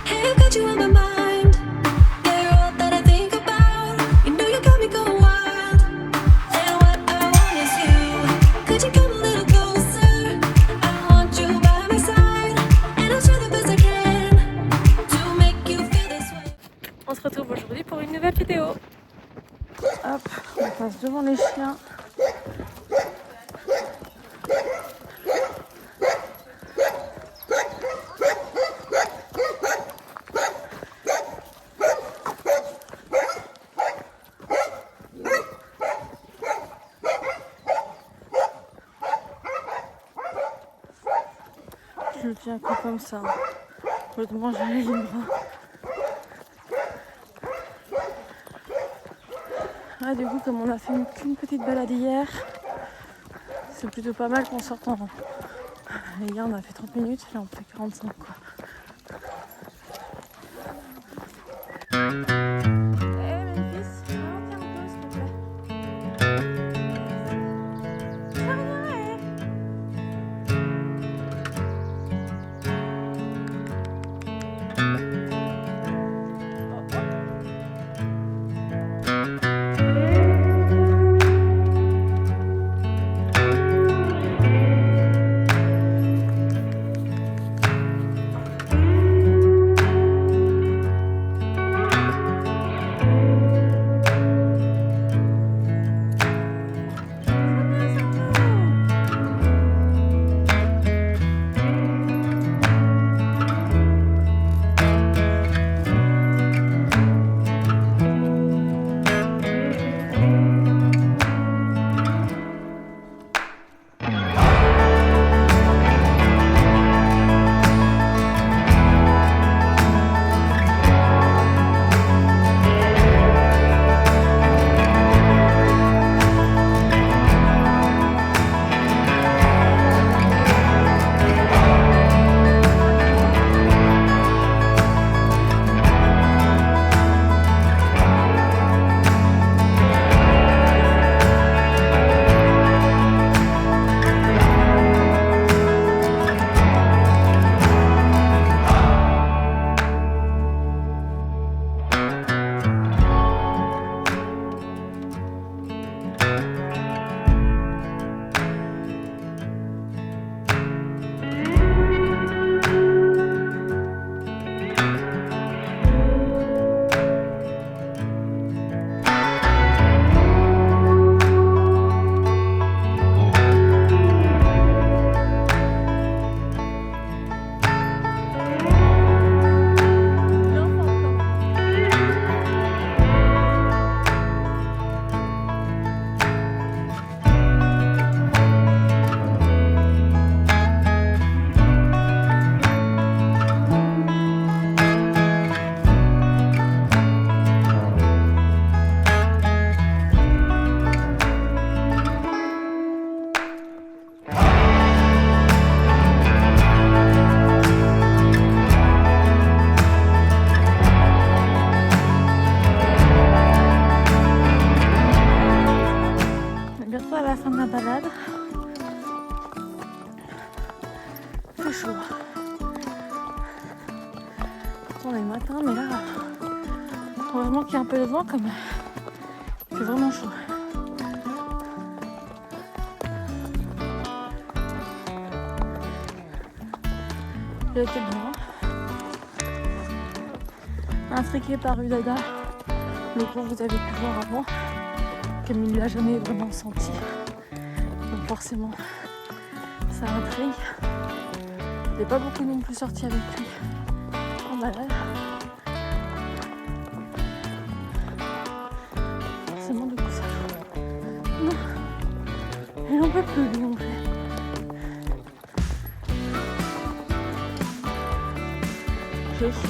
Hey, I've got you on my mind. Yeah, you're all that I think about. You know you got me going wild. And what I want is you. Could you come a little closer? I want you by my side. And I'll try the best I can to make you feel this way. On se retrouve aujourd'hui pour une nouvelle vidéo. Hop, on passe devant les chiens. Je le tiens un peu comme ça. Faut te manger les bras. Ah, du coup, comme on a fait qu'une petite balade hier, c'est plutôt pas mal qu'on sorte en... Hier, on a fait 30 minutes, là, on fait 45, quoi. Chaud. On est le matin, mais là, heureusement qu'il y a un peu de vent, comme il fait vraiment chaud. J'ai été bien. Intrigué par Udada, le groupe vous avez pu voir avant, comme il ne l'a jamais vraiment senti. Donc forcément, ça intrigue. Il n'est pas beaucoup non plus sorti avec lui en balade. Forcément, du coup, ça joue. Non, il n'en peut plus, lui, en fait. Je suis sûre.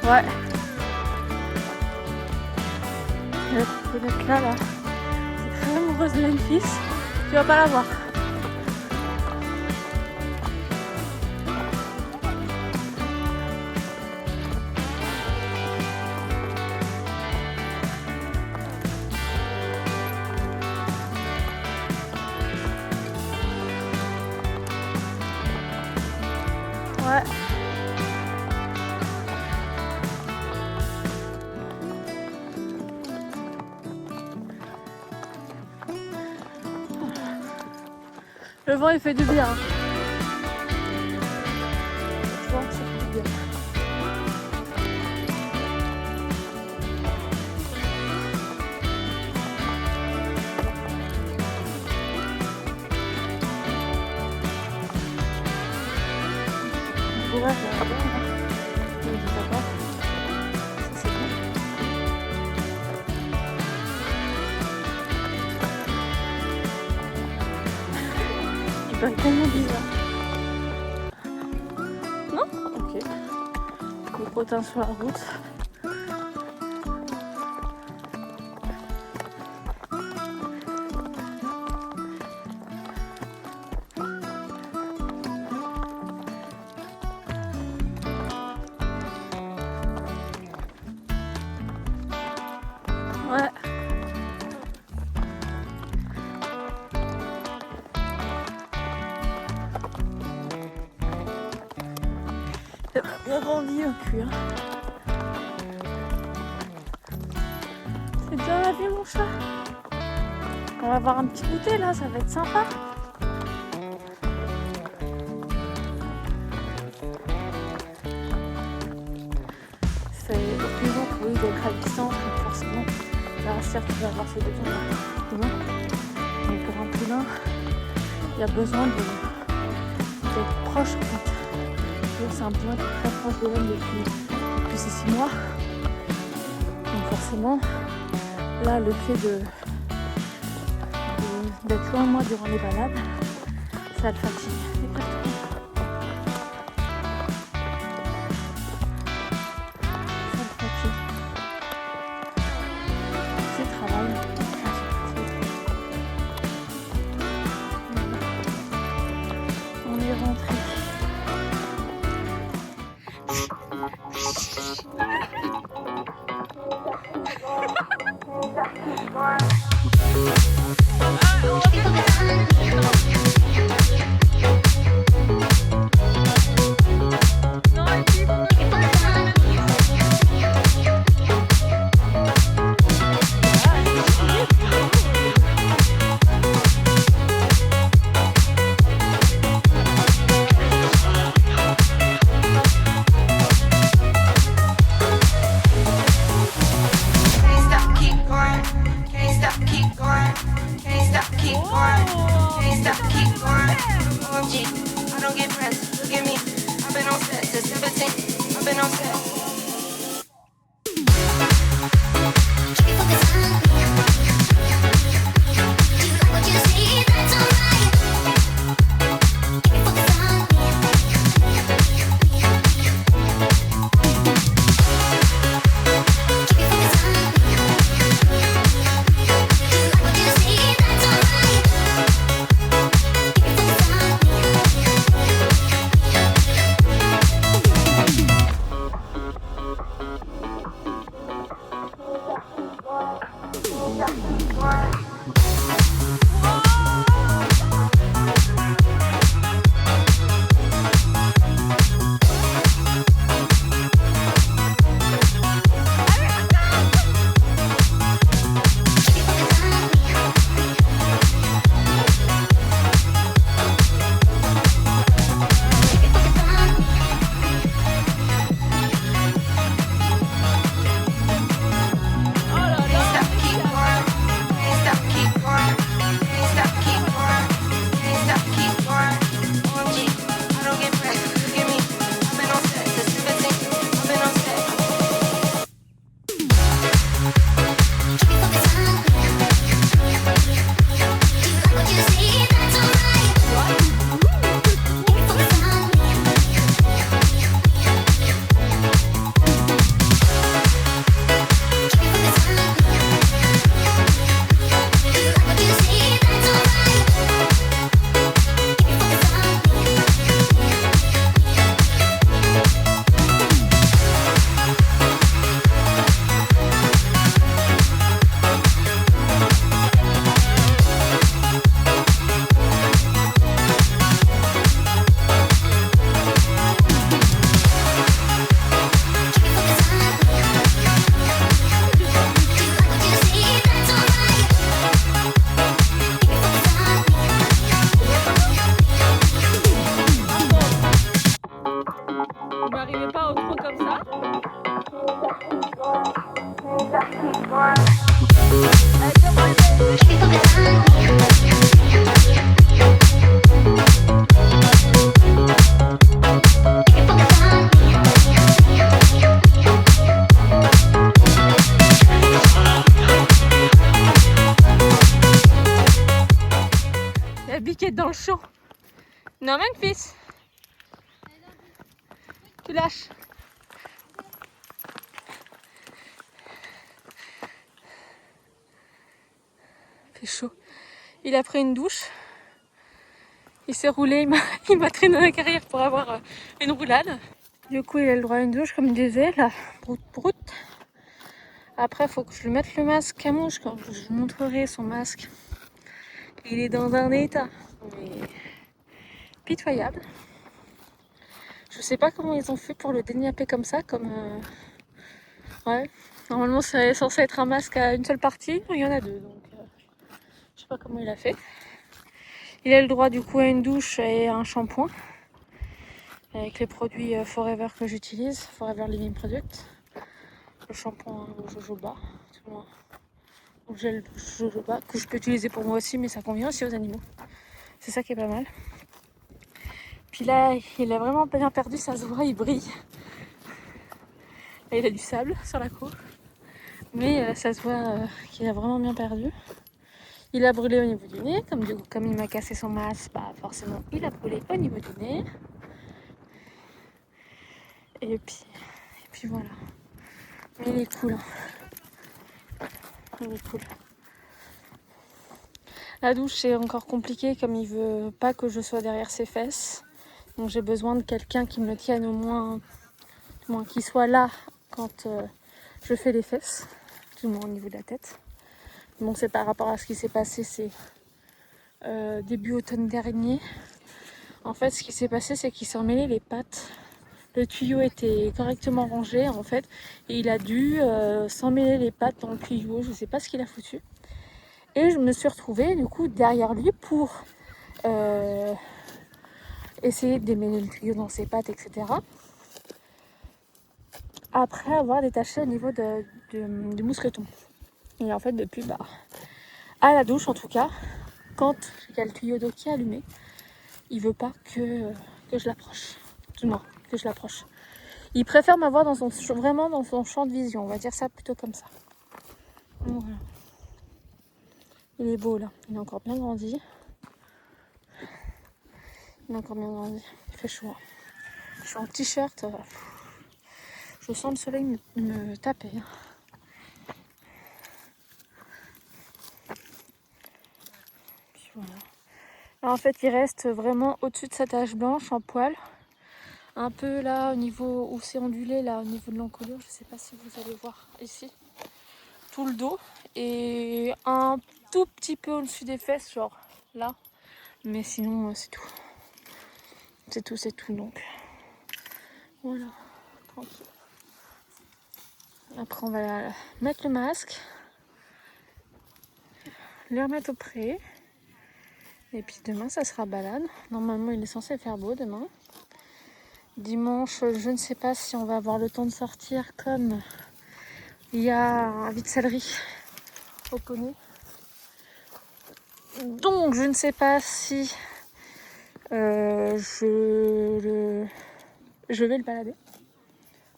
Ouais. Elle peut être là, là. C'est très amoureuse de Memphis. Tu vas pas la voir. Ouais. Le vent il fait du bien. Le vent ça fait du bien. On pourrait faire la bonne, hein. Mais je sais pas. Ça c'est bon. Il paraît tellement bizarre. Non? Ok. Les potins sur la route. Ouais. Il a bien grandi au cul. Hein. C'est bien la vie mon chat. On va avoir un petit goûter là, ça va être sympa. C'est plus long pour lui d'être à distance, donc forcément. Là, certes, il va avoir ses besoins. Mais pour un poulain, il y a besoin d'être proche en fait. C'est un poulain qui est très proche de l'homme depuis ces 6 mois. Donc forcément, là, le fait d'être loin de moi durant les balades, ça le fatigue. On est rentré. La biquette dans le champ. Non, Memphis. Tu lâches. Il fait chaud. Il a pris une douche. Il s'est roulé, il m'a traîné dans la carrière pour avoir une roulade. Du coup, il a le droit à une douche, comme je disais, là, broute. Après, il faut que je lui mette le masque à mouche quand je vous montrerai son masque. Il est dans un état mais pitoyable. Je sais pas comment ils ont fait pour le déniapper comme ça, ouais. Normalement, c'est censé être un masque à une seule partie, il y en a deux, donc je sais pas comment il a fait. Il a le droit du coup à une douche et à un shampoing avec les produits Forever que j'utilise, Forever Living Product. Le shampoing au jojoba, au gel jojoba que je peux utiliser pour moi aussi, mais ça convient aussi aux animaux. C'est ça qui est pas mal. Puis là, il a vraiment bien perdu, ça se voit, il brille. Là, il a du sable sur la cour, mais ça se voit qu'il a vraiment bien perdu. Il a brûlé au niveau du nez, comme il m'a cassé son masque, bah forcément il a brûlé au niveau du nez. Et puis voilà. Mais il est cool. Il est cool. La douche c'est encore compliqué comme il veut pas que je sois derrière ses fesses. Donc j'ai besoin de quelqu'un qui me le tienne au moins qui soit là quand je fais les fesses, du moins au niveau de la tête. Bon, c'est par rapport à ce qui s'est passé, c'est début automne dernier. En fait, ce qui s'est passé, c'est qu'il s'est emmêlé les pattes. Le tuyau était correctement rangé en fait, et il a dû s'emmêler les pattes dans le tuyau. Je sais pas ce qu'il a foutu. Et je me suis retrouvée du coup derrière lui pour essayer de démêler le tuyau dans ses pattes, etc. Après avoir détaché au niveau du mousqueton. Et en fait, depuis, à la douche en tout cas, quand il y a le tuyau d'eau qui est allumé, il veut pas que je l'approche. Du moins, que je l'approche. Il préfère m'avoir vraiment dans son champ de vision, on va dire ça plutôt comme ça. Donc, voilà. Il est beau là, il a encore bien grandi. Il fait chaud. Hein. Je suis en t-shirt. Je sens le soleil me taper. Puis voilà. Alors, en fait, il reste vraiment au-dessus de sa tache blanche en poil. Un peu là, au niveau où c'est ondulé, là, au niveau de l'encolure. Je ne sais pas si vous allez voir ici. Tout le dos. Et un tout petit peu au-dessus des fesses, genre là. Mais sinon, c'est tout. C'est tout. Donc, voilà. Tranquille. Après, on va mettre le masque. Le remettre au pré. Et puis demain, ça sera balade. Normalement, il est censé faire beau demain. Dimanche, je ne sais pas si on va avoir le temps de sortir comme il y a un vide céleri au poney. Donc, je ne sais pas si je vais le balader.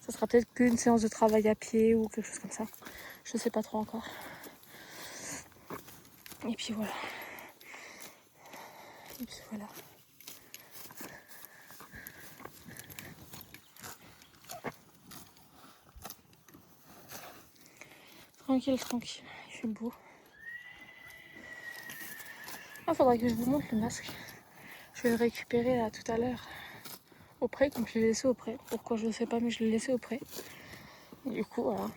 Ça sera peut-être qu'une séance de travail à pied ou quelque chose comme ça. Je ne sais pas trop encore. Et puis voilà. Tranquille, il fait beau. Il faudra que je vous montre le masque. Je vais le récupérer là tout à l'heure au pré, comme je l'ai laissé au pré. Pourquoi je ne sais pas, mais je l'ai laissé au pré. Et du coup, voilà.